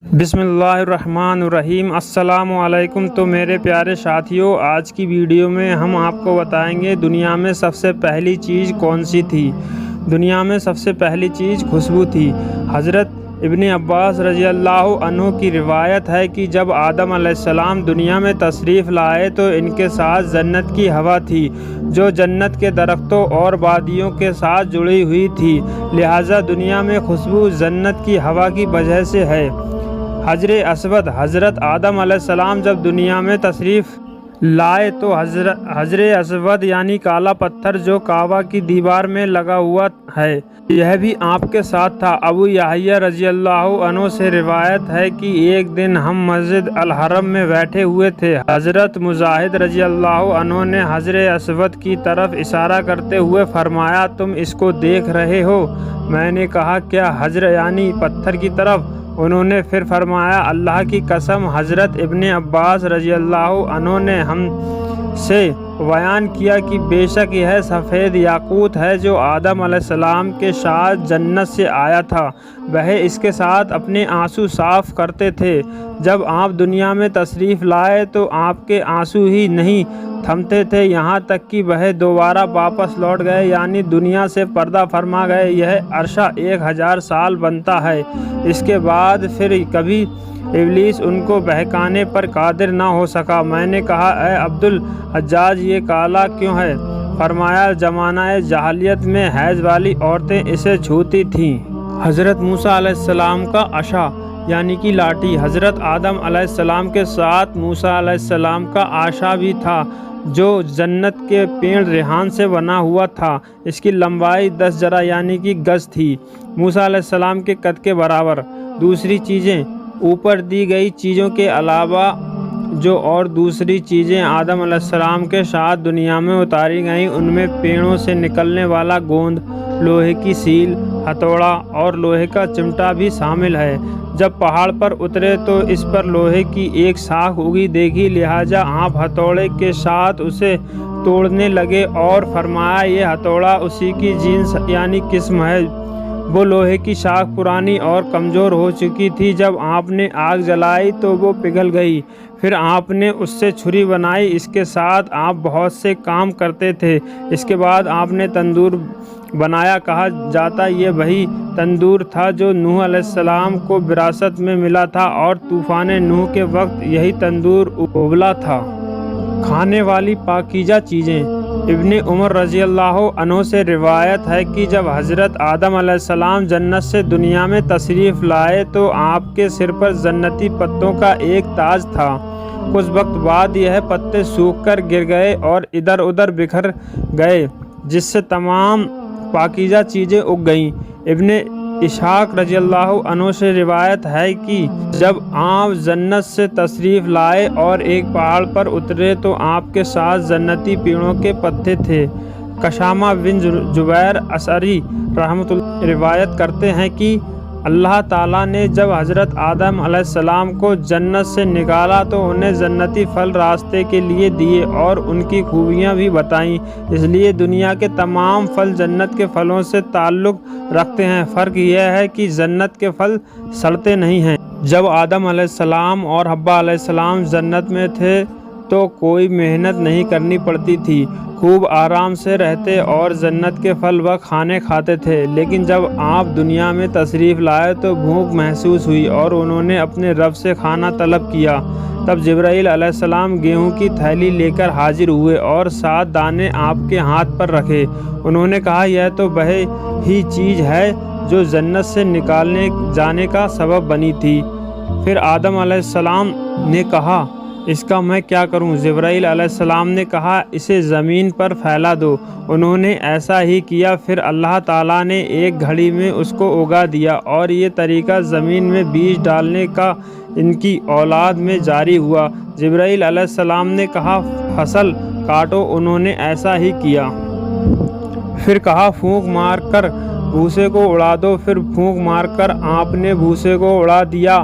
بسم اللہ الرحمن الرحیم۔ السلام علیکم۔ تو میرے پیارے ساتھیوں، آج کی ویڈیو میں ہم آپ کو بتائیں گے دنیا میں سب سے پہلی چیز کون سی تھی۔ دنیا میں سب سے پہلی چیز خوشبو تھی۔ حضرت ابن عباس رضی اللہ عنہ کی روایت ہے کہ جب آدم علیہ السلام دنیا میں تشریف لائے تو ان کے ساتھ جنت کی ہوا تھی جو جنت کے درختوں اور وادیوں کے ساتھ جڑی ہوئی تھی، لہٰذا دنیا میں خوشبو جنت کی ہوا کی وجہ سے ہے۔ حجر اسود، حضرت آدم علیہ السلام جب دنیا میں تشریف لائے تو حجر اسود یعنی کالا پتھر جو کعبہ کی دیوار میں لگا ہوا ہے، یہ بھی آپ کے ساتھ تھا۔ ابو یحییٰ رضی اللہ عنہ سے روایت ہے کہ ایک دن ہم مسجد الحرم میں بیٹھے ہوئے تھے، حضرت مجاہد رضی اللہ عنہ نے حجر اسود کی طرف اشارہ کرتے ہوئے فرمایا، تم اس کو دیکھ رہے ہو؟ میں نے کہا، کیا؟ حجر یعنی پتھر کی طرف۔ انہوں نے پھر فرمایا، اللہ کی قسم، حضرت ابن عباس رضی اللہ عنہ نے ہم سے بیان کیا کہ بے شک یہ سفید یاقوت ہے جو آدم علیہ السلام کے ساتھ جنت سے آیا تھا، وہ اس کے ساتھ اپنے آنسو صاف کرتے تھے۔ جب آپ دنیا میں تشریف لائے تو آپ کے آنسو ہی نہیں تھمتے تھے، یہاں تک کہ وہ دوبارہ واپس لوٹ گئے، یعنی دنیا سے پردہ فرما گئے۔ یہ عرصہ 1000 سال بنتا ہے۔ اس کے بعد پھر کبھی ابلیس ان کو بہکانے پر قادر نہ ہو سکا۔ میں نے کہا، اے عبد الحجاج، یہ کالا کیوں ہے؟ فرمایا، زمانہ جاہلیت میں حیض والی عورتیں اسے چھوتی تھیں۔ حضرت موسیٰ علیہ السلام کا عصا یعنی کہ لاٹھی، حضرت آدم علیہ السلام کے ساتھ موسیٰ علیہ السلام کا عصا بھی تھا جو جنت کے پیڑ ریحان سے بنا ہوا تھا۔ اس کی لمبائی 10 ذرا یعنی کہ گز تھی، موسیٰ علیہ السلام کے قد کے برابر۔ دوسری چیزیں، اوپر دی گئی چیزوں کے علاوہ جو اور دوسری چیزیں آدم علیہ السلام کے ساتھ دنیا میں اتاری گئیں، ان میں پیڑوں سے نکلنے والا گوند، لوہے کی سیل، ہتھوڑا اور لوہے کا چمٹا بھی شامل ہے۔ جب پہاڑ پر اترے تو اس پر لوہے کی ایک شاخ اگی دیکھی، لہٰذا آپ ہتھوڑے کے ساتھ اسے توڑنے لگے اور فرمایا، یہ ہتھوڑا اسی کی جنس یعنی قسم ہے۔ وہ لوہے کی شاخ پرانی اور کمزور ہو چکی تھی، جب آپ نے آگ جلائی تو وہ پگھل گئی۔ پھر آپ نے اس سے چھری بنائی، اس کے ساتھ آپ بہت سے کام کرتے تھے۔ اس کے بعد آپ نے تندور بنایا، کہا جاتا یہ وہی تندور تھا جو نوح علیہ السلام کو وراثت میں ملا تھا، اور طوفان نوح کے وقت یہی تندور ابلا تھا۔ کھانے والی پاکیزہ چیزیں، ابن عمر رضی اللہ عنہ سے روایت ہے کہ جب حضرت آدم علیہ السلام جنت سے دنیا میں تشریف لائے تو آپ کے سر پر جنتی پتوں کا ایک تاج تھا۔ کچھ وقت بعد یہ پتے سوکھ کر گر گئے اور ادھر ادھر بکھر گئے، جس سے تمام پاکیزہ چیزیں اگ گئیں۔ ابن اسحاق رضی اللہ عنہ سے روایت ہے کہ جب آپ جنت سے تشریف لائے اور ایک پہاڑ پر اترے تو آپ کے ساتھ جنتی پیڑوں کے پتے تھے۔ قسامہ بن جبیر اشعری رحمۃ اللہ روایت کرتے ہیں کہ اللہ تعالیٰ نے جب حضرت آدم علیہ السلام کو جنت سے نکالا تو انہیں جنتی پھل راستے کے لیے دیے اور ان کی خوبیاں بھی بتائیں، اس لیے دنیا کے تمام پھل جنت کے پھلوں سے تعلق رکھتے ہیں۔ فرق یہ ہے کہ جنت کے پھل سڑتے نہیں ہیں۔ جب آدم علیہ السلام اور حوا علیہ السلام جنت میں تھے تو کوئی محنت نہیں کرنی پڑتی تھی، خوب آرام سے رہتے اور جنت کے پھل و کھانے کھاتے تھے۔ لیکن جب آپ دنیا میں تشریف لائے تو بھوک محسوس ہوئی اور انہوں نے اپنے رب سے کھانا طلب کیا۔ تب جبرائیل علیہ السلام گیہوں کی تھیلی لے کر حاضر ہوئے اور 7 دانے آپ کے ہاتھ پر رکھے۔ انہوں نے کہا، یہ تو وہی چیز ہے جو جنت سے نکالنے جانے کا سبب بنی تھی۔ پھر آدم علیہ السلام نے کہا، اس کا میں کیا کروں؟ جبرائیل علیہ السلام نے کہا، اسے زمین پر پھیلا دو۔ انہوں نے ایسا ہی کیا۔ پھر اللہ تعالیٰ نے ایک گھڑی میں اس کو اگا دیا اور یہ طریقہ زمین میں بیج ڈالنے کا ان کی اولاد میں جاری ہوا۔ جبرائیل علیہ السلام نے کہا، فصل کاٹو۔ انہوں نے ایسا ہی کیا۔ پھر کہا، پھونک مار کر بھوسے کو اڑا دو۔ پھر پھونک مار کر آپ نے بھوسے کو اڑا دیا